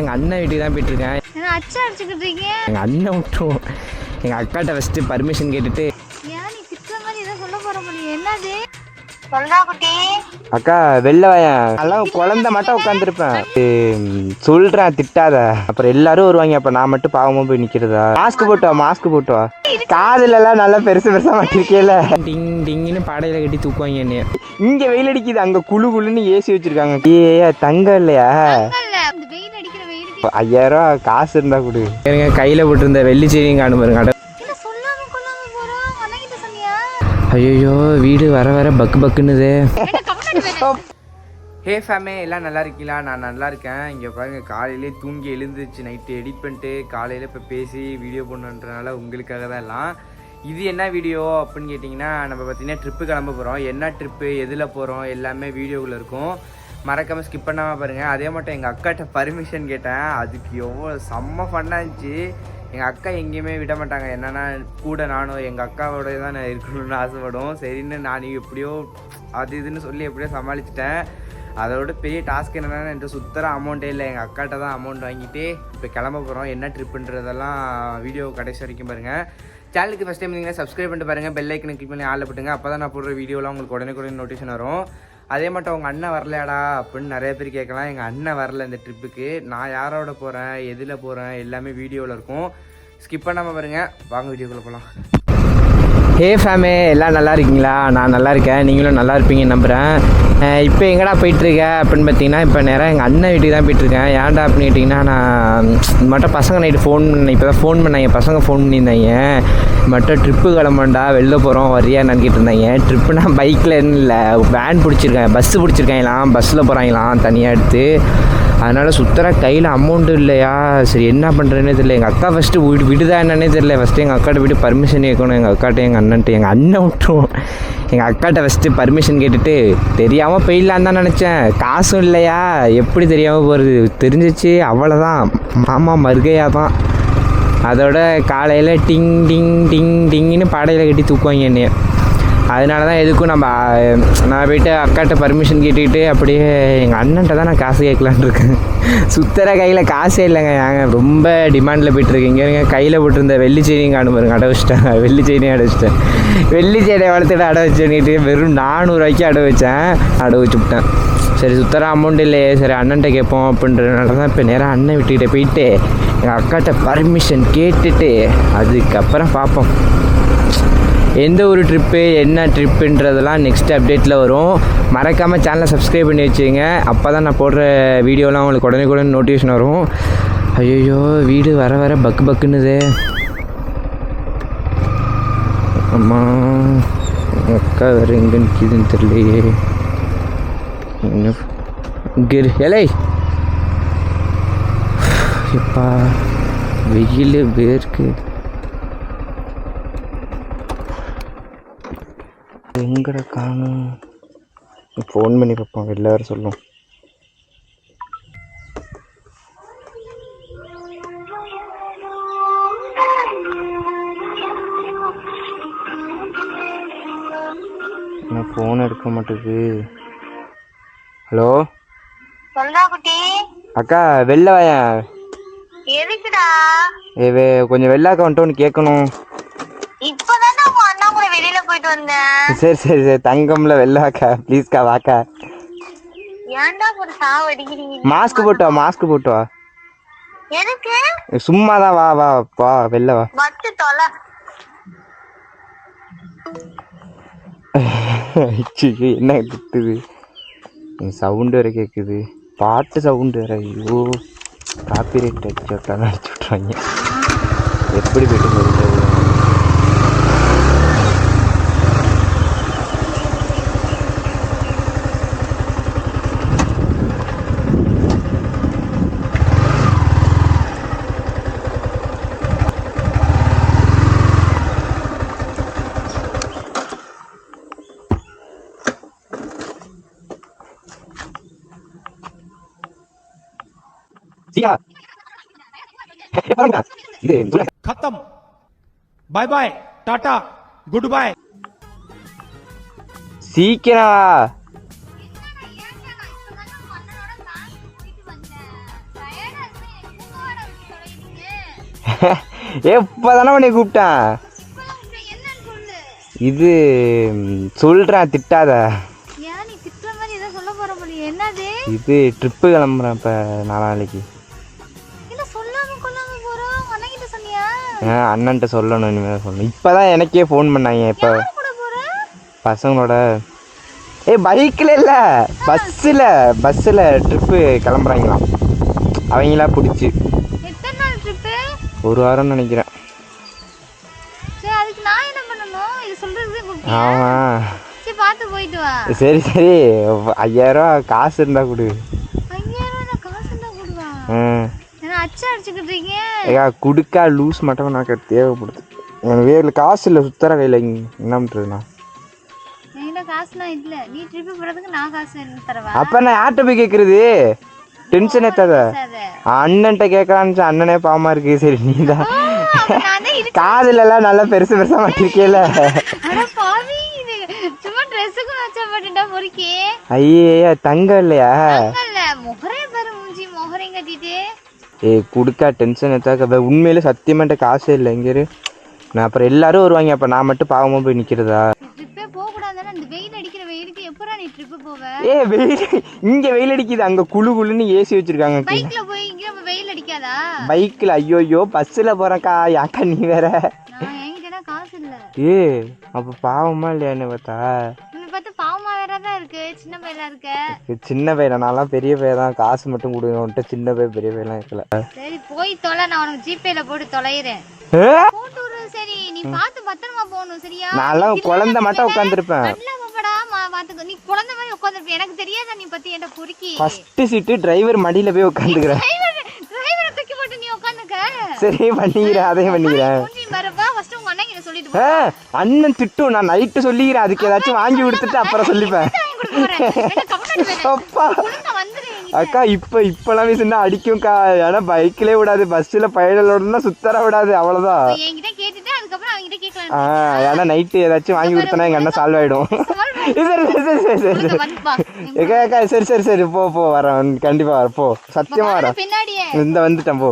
எங்கள் அண்ணன் வீட்டுக்கு தான் போயிட்டுருக்கேன். அச்சா அடிச்சுக்கிட்டு இருக்கீங்க. எங்கள் அண்ணன் விட்டுரும். எங்கள் அக்காட்ட ஃபஸ்ட்டு பர்மிஷன் கேட்டுட்டு ஏன் நீ திட்டுற மாதிரி ஏதோ சொல்ல போற முடியும்? என்னது அக்கா வெளில வாயன். அதெல்லாம் குழந்தை மட்டும் உட்காந்துருப்பேன். சொல்றேன் திட்டாத. அப்புறம் எல்லாரும் வருவாங்க. அப்ப நான் மட்டும் பாவமா போய் நிக்கிறதா? மாஸ்க் போட்டு வா. காதுல எல்லாம் நல்லா பெருசா மாட்டிருக்கேல. டிங் டிங்னு பாடையில கட்டி தூக்குவாங்க என்னைய. இங்க வெயில் அடிக்குது, அங்க குளுன்னு ஏசி வச்சிருக்காங்க. ஏ தங்கம் இல்லையா? 5000 காசு இருந்தா கொடு. கையில போட்டிருந்த வெள்ளி செடியும் காணும் பாருங்க. ஐயோ வீடு வர வர பக்கு பக்குன்னுது. ஹே ஃபேமே, எல்லாம் நல்லா இருக்கீங்களா? நான் நல்லா இருக்கேன். இங்கே பாருங்கள், காலையிலே தூங்கி எழுந்துச்சு, நைட்டு எடிட் பண்ணிட்டு காலையில் இப்போ பேசி வீடியோ பண்ணுன்றனால உங்களுக்காக தான் எல்லாம். இது என்ன வீடியோ அப்படின்னு கேட்டிங்கன்னா, நம்ம பார்த்திங்கன்னா ட்ரிப்பு கிளம்ப போகிறோம். என்ன ட்ரிப்பு, எதில் போகிறோம் எல்லாமே வீடியோவில் இருக்கும். மறக்காமல் ஸ்கிப் பண்ணாமல் பாருங்கள். அதே மட்டும் எங்கள் அக்காட்ட பர்மிஷன் கேட்டேன். அதுக்கு எவ்வளோ செம்ம ஃபன்னாக இருந்துச்சு. எங்கள் அக்கா எங்கேயுமே விட மாட்டாங்க. என்னென்னா கூட நானும் எங்கள் அக்காவோட தான் நான் இருக்கணும்னு ஆசைப்படும். சரின்னு நான் எப்படியோ அது இதுன்னு சொல்லி எப்படியோ சமாளிச்சிட்டேன். அதோட பெரிய டாஸ்க் என்னென்னா, என்கிட்ட சுத்தர அமௌண்ட்டே இல்லை. எங்கள் அக்காட்ட தான் அமௌண்ட் வாங்கிட்டு இப்போ கிளம்ப போகிறோம். என்ன ட்ரிப்புன்றதெல்லாம் வீடியோ கடைசி வரைக்கும் பாருங்கள். சேனலுக்கு ஃபஸ்ட் டைம் நீங்கள் சப்ஸ்கிரைப் பண்ணிட்டு பாருங்கள். பெல் ஐக்கனை கிளிக் பண்ணி ஆளில் போட்டுங்க. அப்போ தான் நான் போடுற வீடியோலாம் உங்களுக்கு உடனே நோட்டிஃபிகேஷன் வரும். அதே மட்டும் உங்கள் அண்ணன் வரலையாடா அப்படின்னு நிறைய பேர் கேட்கலாம். எங்கள் அண்ணன் வரல இந்த ட்ரிப்புக்கு. நான் யாரோட போகிறேன், எதில் போகிறேன் எல்லாமே வீடியோவில் இருக்கும். ஸ்கிப் பண்ணாமல் பாருங்கள். வாங்க வீடியோக்குள்ளே போகலாம். ஹே ஃபேமே, எல்லாம் நல்லா இருக்கீங்களா? நான் நல்லா இருக்கேன், நீங்களும் நல்லா இருப்பீங்கன்னு நம்புகிறேன். இப்போ எங்கடா போயிட்டுருக்க அப்படின்னு பார்த்தீங்கன்னா, இப்போ நேராக எங்கள் அண்ணன் வீட்டுக்கு தான் போயிட்டுருக்கேன். ஏன்டா அப்படின்னு கேட்டிங்கன்னா, நான் மட்டும் பசங்க நைட்டு இப்போ தான் ஃபோன் பண்ணாங்க. பசங்க ஃபோன் பண்ணியிருந்தாங்க. மட்டும் ட்ரிப்பு கிளம்பண்டா, வெளில போகிறோம் வரியா என்னன்னு கேட்டிருந்தாங்க. ட்ரிப்புனா பைக்கில் இல்லை, வேன் பிடிச்சிருக்கேன், பஸ்ஸு பிடிச்சிருக்காங்களாம். பஸ்ஸில் போகிறாங்களாம் தனியாக எடுத்து. அதனால் சுத்தராக கையில் அமௌண்ட்டு இல்லையா? சரி என்ன பண்ணுறேன்னே தெரியல. எங்கள் அக்கா ஃபஸ்ட்டு விடுதா என்னன்னே தெரியல. ஃபஸ்ட்டு எங்கள் அக்காட்ட போய்ட்டு பர்மிஷன் கேட்கணும். எங்கள் அக்காட்ட எங்கள் அண்ணன்ட்டு. எங்கள் அண்ணன் விட்டுரும். எங்கள் அக்காட்ட ஃபஸ்ட்டு பர்மிஷன் கேட்டுட்டு தெரியாமல் போயிடலான்னு தான் நினச்சேன். காசும் இல்லையா, எப்படி தெரியாமல் போகிறது? தெரிஞ்சிச்சு அவ்வளோதான், மாமா மருகையாக தான். அதோட காலையில் டிங் டிங் டிங் டிங்னு பாடையில் கட்டி தூக்குவாங்க என்னைய. அதனால தான் எதுக்கும் நான் போய்ட்டு அக்காட்ட பர்மிஷன் கேட்டுக்கிட்டு அப்படியே எங்கள் அண்ணன்ட்ட தான் நான் காசு கேட்கலான் இருக்கேன். சுத்தர கையில் காசே இல்லைங்க. நாங்கள் ரொம்ப டிமாண்டில் போய்ட்டுருக்கீங்க. கையில் போட்டிருந்த வெள்ளி செடியும் காணும் பாருங்க, அடை வச்சிட்டேன். வெள்ளி செடியும் அடை வச்சிட்டேன். வெள்ளி செடியை வளர்த்துட்டு அடை வச்சுன்னுட்டு வெறும் 400 ரூபாய்க்கு அடை வச்சு விட்டேன். சரி சுத்தர அமௌண்ட் இல்லையே, சரி அண்ணன்ட்ட கேட்போம் அப்படின்றதுனால தான் இப்போ நேராக அண்ணன் வீட்டுக்கிட்ட போயிட்டு எங்கள் அக்காட்ட பர்மிஷன் கேட்டுட்டு அதுக்கப்புறம் பார்ப்போம் எந்த ஒரு ட்ரிப்பு என்ன ட்ரிப்புன்றதெல்லாம் நெக்ஸ்ட் அப்டேட்டில் வரும். மறக்காமல் சேனலை சப்ஸ்கிரைப் பண்ணி வச்சுங்க. அப்போ தான் நான் போடுற வீடியோலாம் உங்களுக்கு உடனே நோட்டிஃபிகேஷன் வரும். ஐயோ வீடு வர வர பக்கு பக்குன்னுது. அம்மா அக்கா வேறு எங்கே நிற்கிதுன்னு தெரியலையே. இங்கே எலை எப்பா வெயில் வேர்க்கு. எங்கட காணும்? ஃபோன் பண்ணி பார்ப்போம், எல்லாரும் சொல்லும். நான் ஃபோன் எடுக்க மாட்டேங்குது. ஹலோ அக்கா, வெளில வாயன். எதுக்குடா? கொஞ்சம் வெள்ளாக்க வந்துட்டு ஒன்று கேட்கணும். வெளியில போயிட்டு வந்தேன். சரி தங்கம்ல வெள்ளாக்கா, ப்ளீஸ்க்கா வாக்கா. ஏன்டா ஒரு சாவ அடிக்கிறீங்க? மாஸ்க் போட்டு வா. எதுக்கு? சும்மாதான் வா வெளில வா. வச்சு தொலை. என்ன திட்டுது? சவுண்டு வேற கேட்குது, பாட்டு சவுண்டு வேற. ஐயோ காப்பிரைட் அடிச்சு விட்றாங்க. எப்படி போயிட்டு சொல்றது? खत्म, bye bye, tata, goodbye. சீக்கிரம் எப்போதானே உன்னை கூப்பிட்டான். என்னன்னு சொல்லு. இது சொல்கிறேன், திட்டாத. ஏன் நீ திட்டுற மாதிரி ஏதோ சொல்ல போற முடியும்? என்னது இது ட்ரிப்பு கிளம்புறேன் இப்போ 4 நாளைக்கு. இல்ல சொல்லாம கொள்ளாம போறோம். அண்ணன் கிட்ட சொன்னியா? அண்ணன்ட்ட சொல்லணும், இனிமேல் சொல்லணும். இப்போ தான் எனக்கே ஃபோன் பண்ணாங்க. இப்போ யார் கூட போற? பசங்களோட பைக்கில் இல்லை, பஸ்ஸில் ட்ரிப்பு கிளம்புறாங்களாம். அவங்களா பிடிச்சி எத்தனை நாள் ட்ரிப்பு? 1 வாரம்னு நினைக்கிறேன். சரி அதுக்கு நான் என்ன பண்ணணும்? இது சொல்றதுக்கு கூப்பிட்டியா? ஆமாம். சரி பார்த்து போயிட்டு வா. சரி 5000 காசு இருந்தா கொடு. 5000 காசு இருந்தா கொடுவா. ஏன்னா அச்சா அடிச்சுக்கிட்டு இருக்கீங்க. ஏக்கா குடுக்கா லூஸ் மட்டும் எனக்கு தேவைப்படுது. எனக்கு வேறு காசு இல்லை, சுத்தர கையில். என்ன பண்ணுறதுண்ணா? என்கிட்ட காசுலாம் இல்ல. நீ ட்ரிப்பு போறதுக்கு நான் காசு எடுத்து தரவா? அப்போ நான் யார்கிட்ட போய் கேட்குறது? டென்ஷன் ஏத்தாத. அண்ணன்ட்ட கேட்கலான்னு அண்ணனே பாவமா இருக்கு. சரி நீதான் காதுலலாம் நல்லா பெருசு பெருசா மாட்டிருக்கேல. சும்மா ட்ரெஸ்ஸுக்கு வச்ச மாட்டேன்டா பொறுக்கி. ஐயே தங்கம் இல்லையா? இல்ல முகரே பாரு, மூஞ்சி முகரையும் கட்டிட்டு. குடுக்கா டென்ஷன் ஏத்தாக்க. உண்மையிலே சத்தியமாட்ட காசே இல்லை. இங்க இரு, நான் அப்புறம் எல்லாரும் வருவாங்க. அப்ப நான் மட்டும் பாவமா போய் நிக்கிறதா? ட்ரிப்பே போக கூடாதுன்னா இந்த வெயில் அடிக்கிற வெயிலுக்கு எப்பறா நீ ட்ரிப் போவ? வெயில் இங்க வெயில் அடிக்குது, அங்க குளு குளுன்னு ஏசி வச்சிருக்காங்க. பைக்ல போய் இங்க வெயில் அடிக்காதா? பைக்ல ஐயோ பஸ்ல போறேன்க்கா. யாக்கா நீ வேற? நான் என்கிட்ட காசு இல்ல. அப்ப பாவமா இல்லையா என்ன பார்த்தா? உன்னை பார்த்து பாவமா வேறதான் இருக்கு. சின்ன பையலா இருக்க. சின்ன பையன், நான்லாம் பெரிய பையன் தான். காசு மட்டும் கொடுங்க. உன்கிட்ட சின்ன பையன் பெரிய பையன்லாம் இருக்கல. சரி போய் தொலை, நான் உனக்கு ஜிபேல போட்டு தொலைறேன். போட்டு விடு. சரி நீ பார்த்து பத்திரமா போகணும் சரியா? நான்லாம் குழந்தை மட்டும் உட்காந்துருப்பேன். நல்லா பாப்படா பாத்துக்கோ. நீ குழந்தை மாதிரி உட்காந்துருப்ப. எனக்கு தெரியாதா நீ பத்தி என்ன பொறுக்கி? ஃபர்ஸ்ட் சீட்டு டிரைவர் மடியில போய் உட்காந்துக்கிறேன். டிரைவரை தூக்கி போட்டு நீ உட்காந்துக்க. சரி பண்ணிக்கிறேன், அதையும் பண்ணிக்கிறேன். நீ வரப்பா ஃபர்ஸ்ட் உங்க அண்ணன் கிட்ட சொல்லிட்டு போ. அண்ணன் திட்டும், நான் நைட்டு சொல்லிக்கிறேன். அதுக்கு ஏதாச்சும் வாங்கி கொடுத்துட்டு அப்புறம் சொல்லிப்பேன். அக்கா இப்பெல்லாம் சொன்னா அடிக்கும்க்கா. ஏன்னா பைக்லயே விடாது, பஸ்ல பயணம் சுத்தர விடாது. அவ்வளவுதான். ஏன்னா நைட்டு ஏதாச்சும் வாங்கி கொடுத்தனா எங்க அண்ணன் சால்வ் ஆயிடும். சரி சரி சரி போ வரேன், கண்டிப்பா வரேன். போ சத்தியமா வரேன். இந்த வந்துட்டேன் போ.